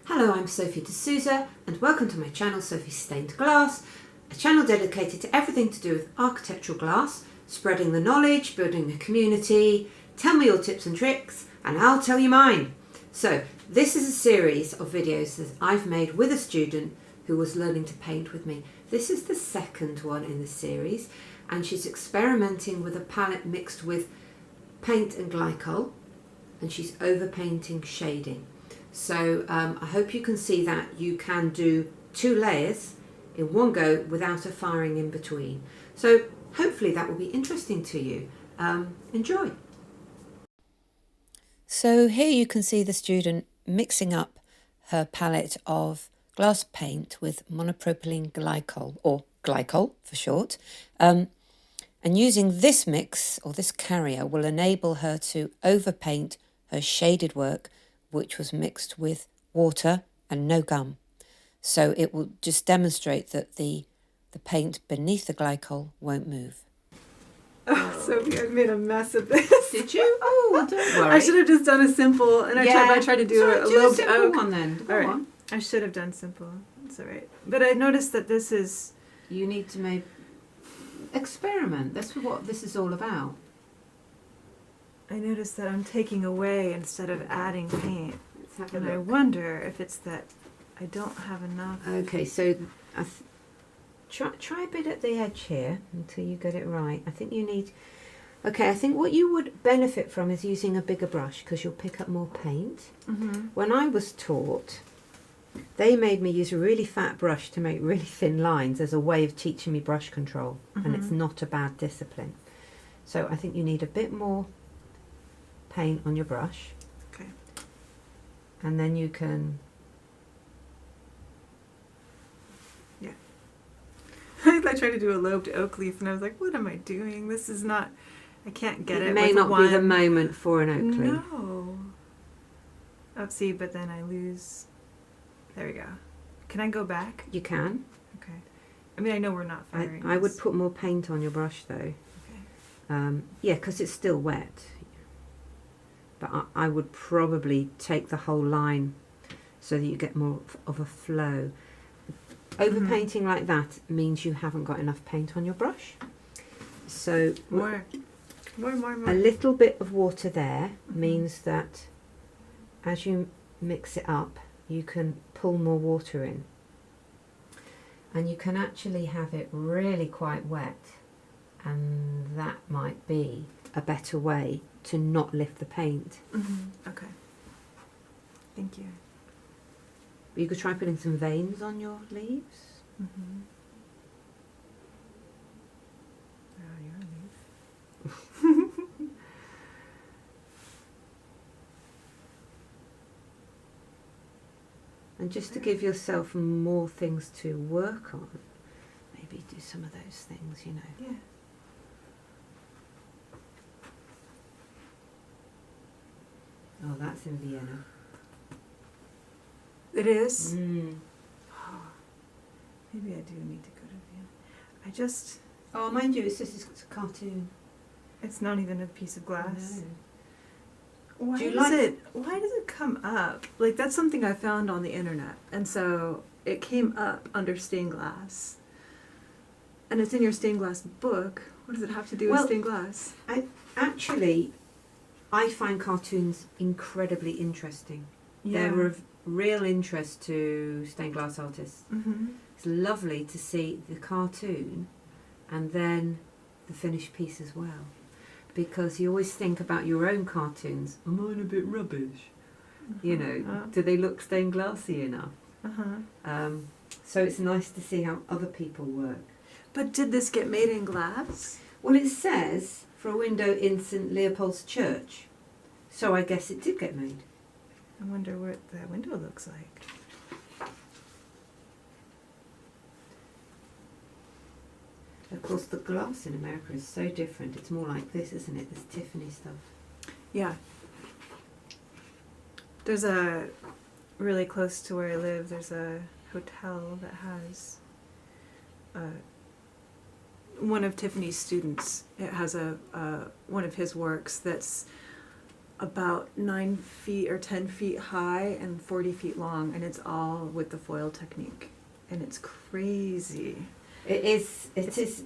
Hello, I'm Sophie D'Souza and welcome to my channel Sophie Stained Glass, a channel dedicated to everything to do with architectural glass, spreading the knowledge, building a community. Tell me your tips and tricks and I'll tell you mine. So this is a series of videos that I've made with a student who was learning to paint with me. This is the second one in the series and she's experimenting with a palette mixed with paint and glycol, and she's overpainting shading. So I hope you can see that you can do 2 layers in one go without a firing in between. So hopefully that will be interesting to you. Enjoy. So here you can see the student mixing up her palette of glass paint with monopropylene glycol, or glycol for short. And using this mix, or this carrier, will enable her to overpaint her shaded work, which was mixed with water and no gum. So it will just demonstrate that the paint beneath the glycol won't move. Oh, Sophie, I made a mess of this. Did you? Oh, don't worry. I should have just done a simple, and I tried to do a lobed simple oak. one then. Go all right. on. I should have done simple. It's all right. But I noticed that this is... You need to make experiment. That's what this is all about. I noticed that I'm taking away instead of adding paint. Let's have a And I look. wonder if it's that I don't have enough. Okay, so try a bit at the edge here until you get it right. I think you need... Okay, I think what you would benefit from is using a bigger brush because you'll pick up more paint. Mm-hmm. When I was taught, they made me use a really fat brush to make really thin lines as a way of teaching me brush control, and it's not a bad discipline. So I think you need a bit more paint on your brush. Okay. And then you can... I tried to do a lobed oak leaf, and I was like, what am I doing? This is not... I can't get it. It may with not one. be the moment for an oak leaf. No. Oh, see, but then I lose... There we go. Can I go back? You can. Okay. I mean, I know we're not firing. I would this. put more paint on your brush though. Okay. Yeah, because it's still wet. But I would probably take the whole line so that you get more of a flow. Overpainting like that means you haven't got enough paint on your brush. So More. a little bit of water there means that as you mix it up, you can pull more water in. And you can actually have it really quite wet. And that might be a better way to not lift the paint. Okay. Thank you. You could try putting some veins on your leaves. Oh, you're a leaf. And just to give yourself more things to work on, maybe do some of those things, you know. Yeah. Oh, that's in Vienna. It is? Mm. Maybe I do need to go to Vienna. I just... Oh, mind you, it's a cartoon. It's not even a piece of glass. No. Why Do you does like- why does it come up? Like, that's something I found on the internet. And so it came up under stained glass. And it's in your stained glass book. What does it have to do with Well, stained glass? I find cartoons incredibly interesting. Yeah. They're of real interest to stained glass artists. Mm-hmm. It's lovely to see the cartoon and then the finished piece as well. Because you always think about your own cartoons. Am I a bit rubbish? You know, do they look stained glassy enough? So it's nice to see how other people work. But did this get made in glass? Well, it says for a window in St Leopold's Church. So I guess it did get made. I wonder what that window looks like. Of course, the glass in America is so different. It's more like this, isn't it? This Tiffany stuff. Yeah. There's a, really close to where I live, there's a hotel that has one of Tiffany's students. It has one of his works that's about 9 feet or 10 feet high and 40 feet long, and it's all with the foil technique, and it's crazy. It is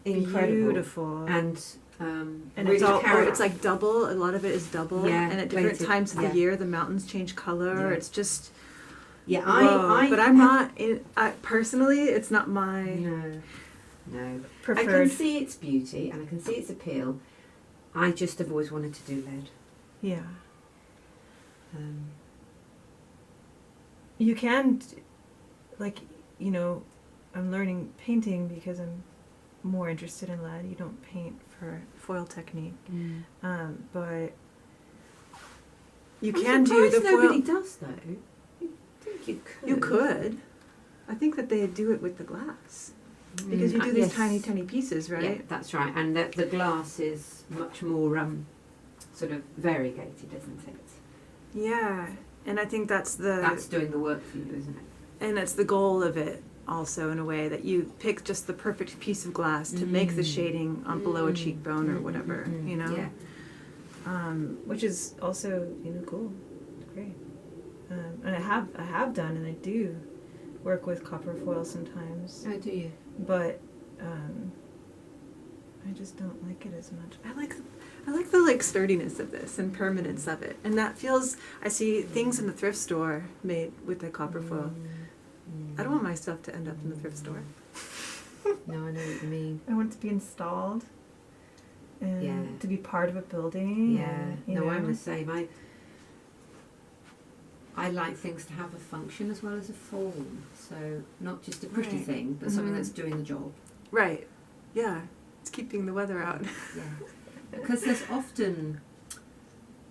incredible. Beautiful. And Really it's like double. A lot of it is double. Yeah, And at different weighted, times of the year, the mountains change color. Yeah. It's just. Yeah, but I'm not. Personally, it's not my. No. Preferred. I can see its beauty and I can see its appeal. I just have always wanted to do lead. Yeah. Um, You can, like, I'm learning painting because I'm more interested in lead. You don't paint for foil technique, but you can do the foil. Nobody does though. You think you could? You could. I think that they do it with the glass because you do these tiny, tiny pieces, right? Yeah, that's right. And the glass is much more sort of variegated, isn't it? Yeah, and I think that's doing the work for you, isn't it? And it's the goal of it also, in a way, that you pick just the perfect piece of glass to make the shading on below a cheekbone or whatever, Yeah. Which is also cool. It's great. And I have done, and I do work with copper foil sometimes. Oh, do you? But I just don't like it as much. I like the sturdiness of this and permanence of it, and that feels. I see things in the thrift store made with the copper foil. I don't want my stuff to end up in the thrift store. No, I know what you mean. I want it to be installed and to be part of a building. Yeah. No, I'm the same. I like things to have a function as well as a form. So not just a pretty thing, but something that's doing the job. Right. Yeah. It's keeping the weather out. Yeah. Because there's often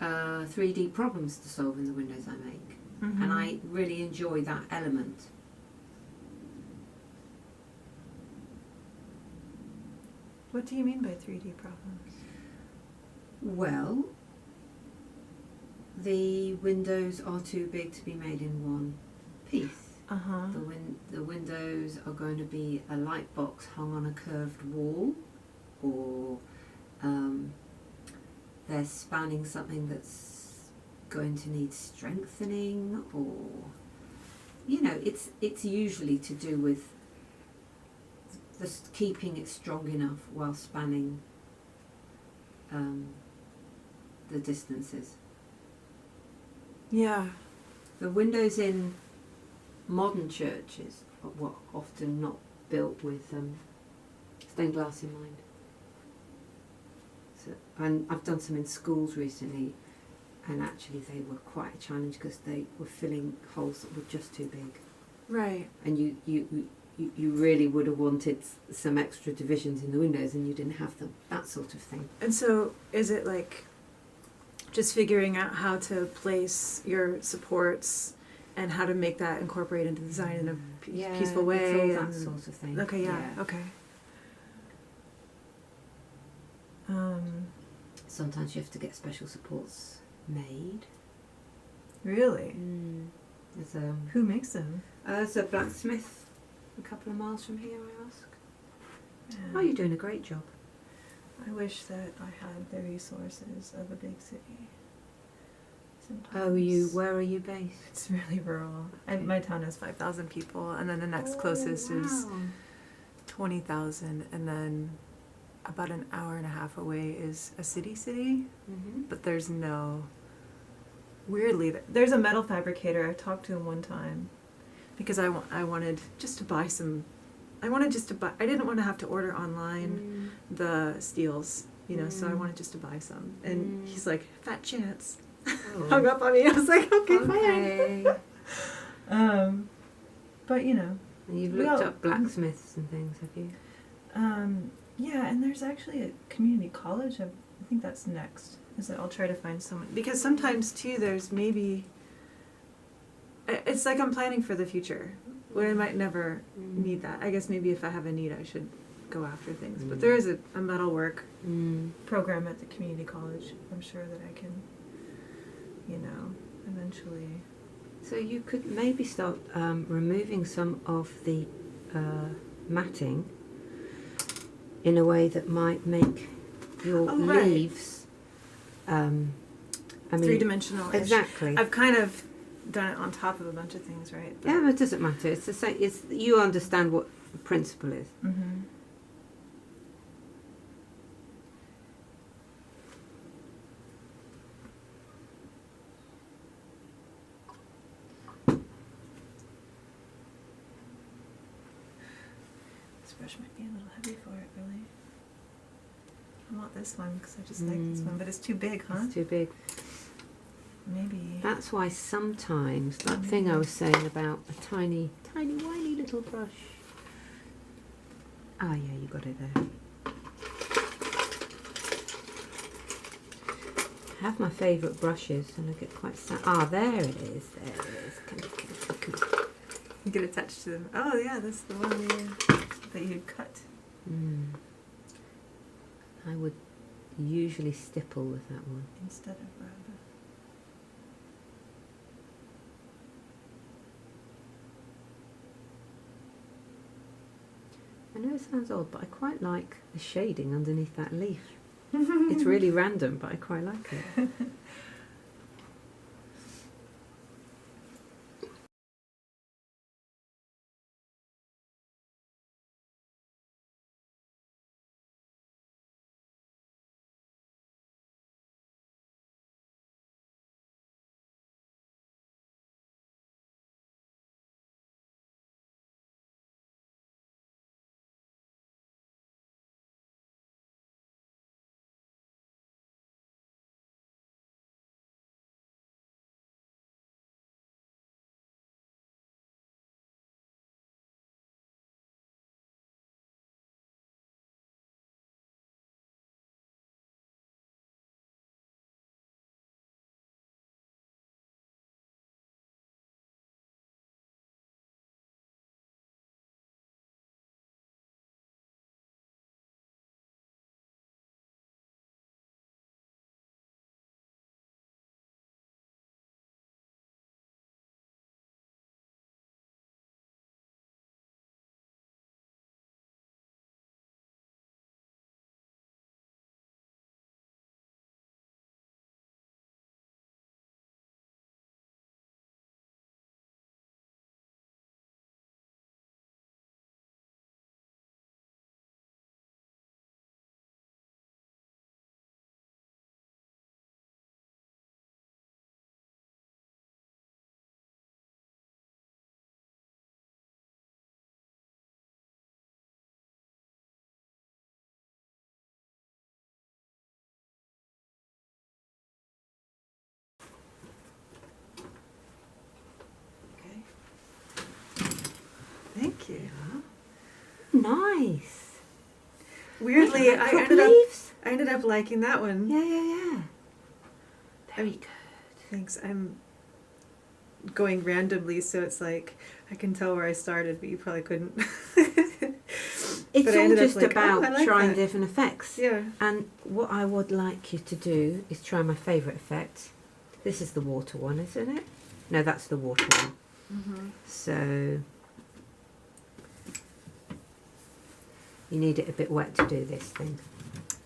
3D problems to solve in the windows I make. And I really enjoy that element. What do you mean by 3D problems? Well, the windows are too big to be made in one piece. The windows are going to be a light box hung on a curved wall, or they're spanning something that's going to need strengthening, or it's usually to do with keeping it strong enough while spanning the distances. Yeah. The windows in modern churches are often not built with stained glass in mind. So, and I've done some in schools recently, and actually they were quite a challenge because they were filling holes that were just too big. Right. And you really would have wanted some extra divisions in the windows, and you didn't have them. That sort of thing. And so, is it like just figuring out how to place your supports and how to make that incorporate into the design in a peaceful way? It's all that sort of thing. Okay. Yeah. Okay. Sometimes you have to get special supports made. Really? There's Who makes them? there's a blacksmith a couple of miles from here, I ask. Yeah. Oh, you're doing a great job. I wish that I had the resources of a big city. Sometimes. Oh, where are you based? It's really rural. My town has 5,000 people, and then the next closest is 20,000, and then about an hour and a half away is a city. But there's no. Weirdly, there's a metal fabricator. I talked to him one time because I wanted just to buy some. I didn't want to have to order online the steels, so I wanted just to buy some. And he's like, fat chance. Hung up on me. I was like, okay. Fine. But And you've looked up blacksmiths and things, have you? Yeah, and there's actually a community college. I think that's next. Is that I'll try to find someone, because sometimes too there's maybe. It's like I'm planning for the future, where I might never need that. I guess maybe if I have a need, I should go after things. But there is a metalwork program at the community college. I'm sure that I can, eventually. So you could maybe start removing some of the matting in a way that might make your leaves and I mean, three-dimensional. Exactly. I've kind of done it on top of a bunch of things, right? Yeah, but it doesn't matter. It's the same. It's you understand what the principle is. Mm-hmm. This brush might be a little heavy for it, really. I want this one because I just like this one, but it's too big, huh? It's too big. Maybe. That's why sometimes that thing I was saying about a tiny, tiny, whiny little brush. Ah, yeah, you got it there. I have my favourite brushes, and I get quite sad. Ah, there it is. There it is. Come. You get attached to them. Oh yeah, that's the one that you cut. I would usually stipple with that one instead of rub. I know it sounds odd, but I quite like the shading underneath that leaf. It's really random, but I quite like it. Thank you. Nice. Weirdly, I ended up liking that one. Yeah. Very good. Thanks. I'm going randomly, so it's like I can tell where I started, but you probably couldn't. It's all just about like trying that. different effects. Yeah. And what I would like you to do is try my favourite effect. This is the water one, isn't it? No, that's the water one. Mm-hmm. So you need it a bit wet to do this thing.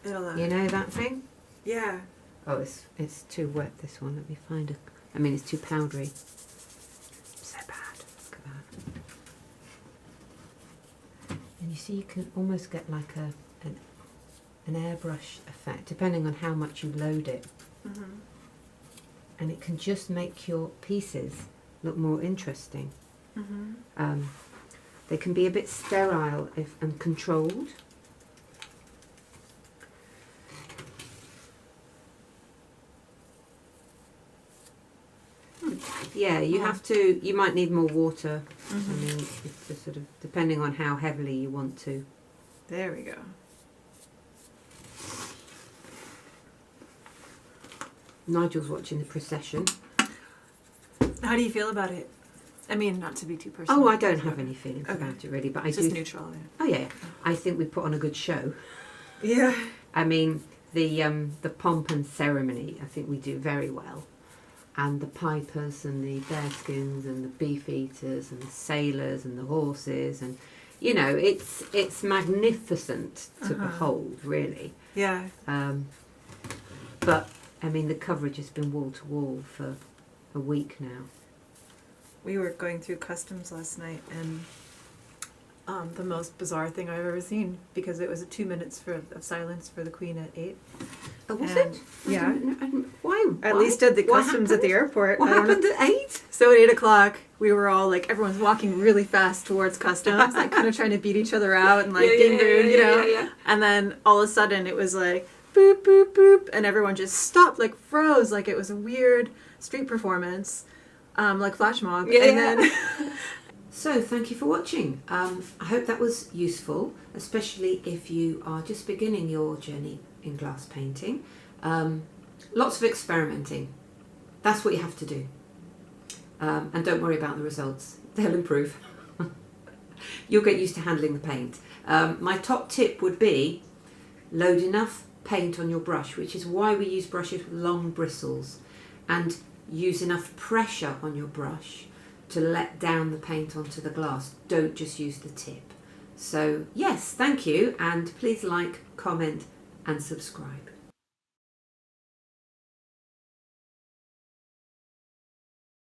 You know that thing? Yeah. Oh, it's too wet, this one. Let me find it's too powdery. So bad. Look at that. And you see, you can almost get like an airbrush effect, depending on how much you load it. Mm-hmm. And it can just make your pieces look more interesting. Mm-hmm. They can be a bit sterile and controlled. Yeah, you might need more water. Mm-hmm. I mean, it's just sort of depending on how heavily you want to. There we go. Nigel's watching the procession. How do you feel about it? I mean, not to be too personal. Oh, I don't have any feelings about it really, but I just do. Neutral. Yeah. Oh yeah, I think we put on a good show. Yeah. I mean, the pomp and ceremony, I think we do very well, and the pipers and the bearskins and the beef eaters and the sailors and the horses, and you know, it's magnificent to behold, really. Yeah. But I mean, the coverage has been wall to wall for a week now. We were going through customs last night, and the most bizarre thing I've ever seen, because it was 2 minutes of silence for the Queen at 8. Oh, was And- it? yeah. Why? At Why? least at the What customs at the happened? airport. What I don't know. happened at 8? So at 8 o'clock, we were all like, everyone's walking really fast towards customs, like kind of trying to beat each other out and like being rude, you know. Yeah. And then all of a sudden it was like boop, boop, boop, and everyone just stopped, like froze, like it was a weird street performance, like flash mob. Yeah, and yeah. then So, thank you for watching. I hope that was useful, especially if you are just beginning your journey in glass painting. Lots of experimenting. That's what you have to do. And don't worry about the results. They'll improve. You'll get used to handling the paint. My top tip would be load enough paint on your brush, which is why we use brushes with long bristles, and use enough pressure on your brush to let down the paint onto the glass. Don't just use the tip. So yes, thank you, and please like, comment and subscribe.